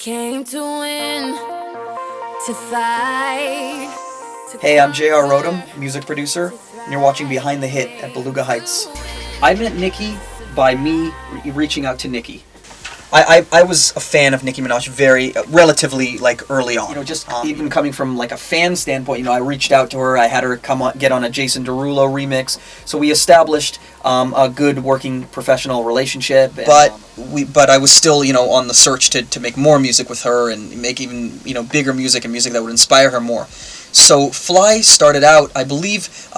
came to win, to fight. Hey, I'm J.R. Rotem, music producer, and you're watching Behind the Hit at Beluga Heights. I met Nicki by me reaching out to Nicki. I was a fan of Nicki Minaj relatively early on. Just even coming from a fan standpoint, I reached out to her. I had her get on a Jason Derulo remix. So we established a good working professional relationship. But I was still on the search to make more music with her and make even bigger music and music that would inspire her more. So Fly started out, I believe,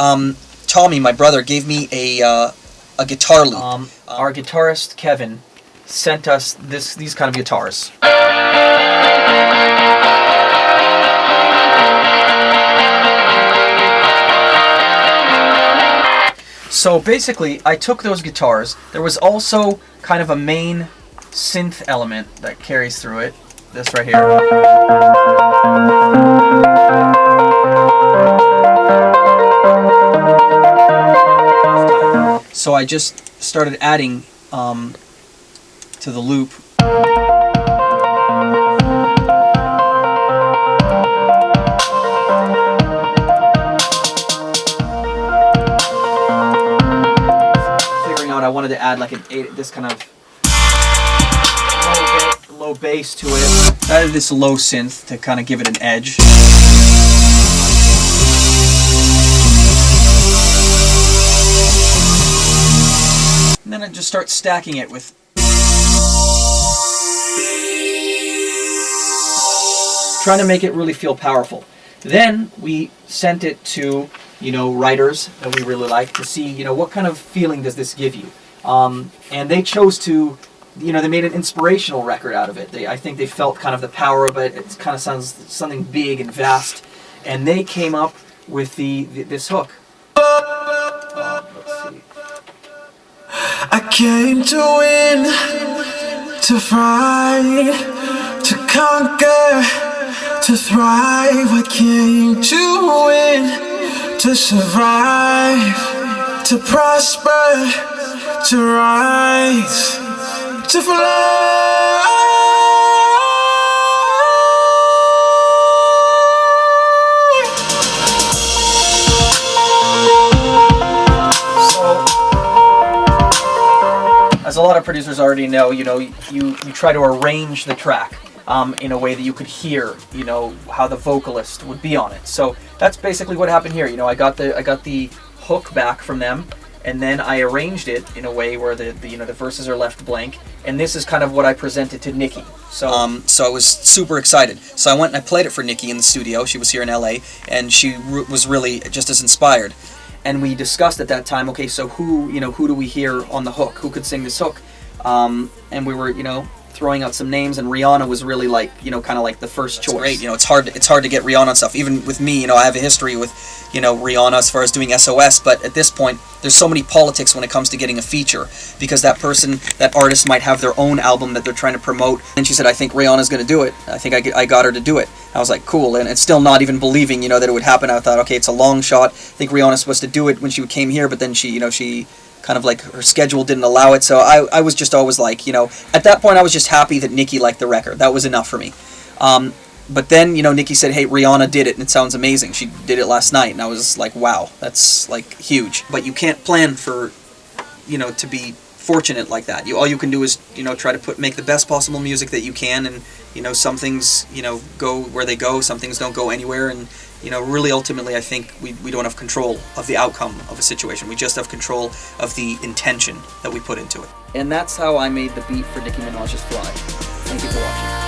Tommy, my brother, gave me a guitar loop. Our guitarist Kevin sent us these kind of guitars. So basically, I took those guitars. There was also kind of a main synth element that carries through it. This right here. So I just started adding to the loop. Figuring out I wanted to add this kind of low bass to it. I added this low synth to kind of give it an edge. And then I just start stacking it with trying to make it really feel powerful. Then we sent it to writers that we really like to see what kind of feeling does this give you, and they chose to they made an inspirational record out of it. I think they felt kind of the power of it. It kind of sounds something big and vast, and they came up with this hook. Let's see. I came to win, to fight, to conquer, to thrive. I came to win, to survive, to prosper, to rise, to fly. As a lot of producers already know, you try to arrange the track in a way that you could hear, how the vocalist would be on it. So that's basically what happened here. I got the hook back from them, and then I arranged it in a way where the verses are left blank. And this is kind of what I presented to Nicki. So I was super excited. So I went and I played it for Nicki in the studio. She was here in LA, and she was really just as inspired. And we discussed at that time, okay, so who do we hear on the hook? Who could sing this hook? And we were, throwing out some names, and Rihanna was really kind of the first choice. Great, it's hard to get Rihanna stuff. Even with me, I have a history with, Rihanna as far as doing SOS, but at this point, there's so many politics when it comes to getting a feature, because that artist might have their own album that they're trying to promote. And she said, I think Rihanna's going to do it. I think I got her to do it. I was like, cool, and it's still not even believing, that it would happen. I thought, okay, it's a long shot. I think Rihanna's supposed to do it when she came here, but then she kind of her schedule didn't allow it. So I was just always at that point I was just happy that Nicki liked the record. That was enough for me. But then, Nicki said, hey, Rihanna did it, and it sounds amazing. She did it last night, and I was like, wow, that's huge. But you can't plan for, to be fortunate like that. All you can do is, try to make the best possible music that you can, and, some things, go where they go, some things don't go anywhere, and, really ultimately I think we don't have control of the outcome of a situation. We just have control of the intention that we put into it. And that's how I made the beat for Nicki Minaj's Fly. Thank you for watching.